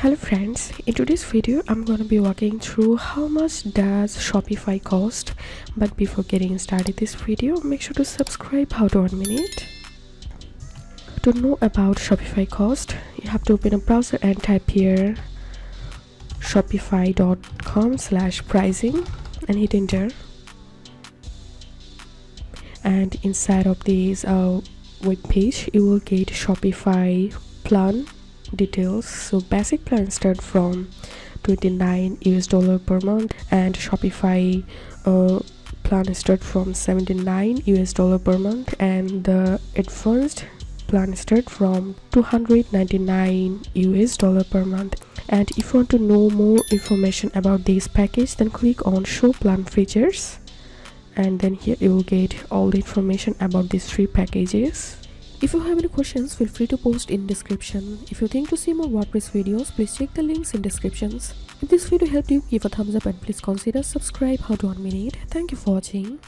Hello friends, in today's video I'm going to be walking through how much does Shopify cost. But before getting started this video, make sure to subscribe. How to 1 minute. To know about Shopify cost, you have to open a browser and type here shopify.com/pricing and hit enter. And inside of this web page you will get Shopify plan details. So basic plan start from $29 per month, and Shopify plan start from $79 per month, and the advanced plan start from $299 per month. And if you want to know more information about this package, then click on show plan features, and then here you will get all the information about these three packages. If you have any questions, feel free to post in description. If you think to see more WordPress videos, please check the links in descriptions. If this video helped you, give a thumbs up and please consider subscribe. How to 1 minute. Thank you for watching.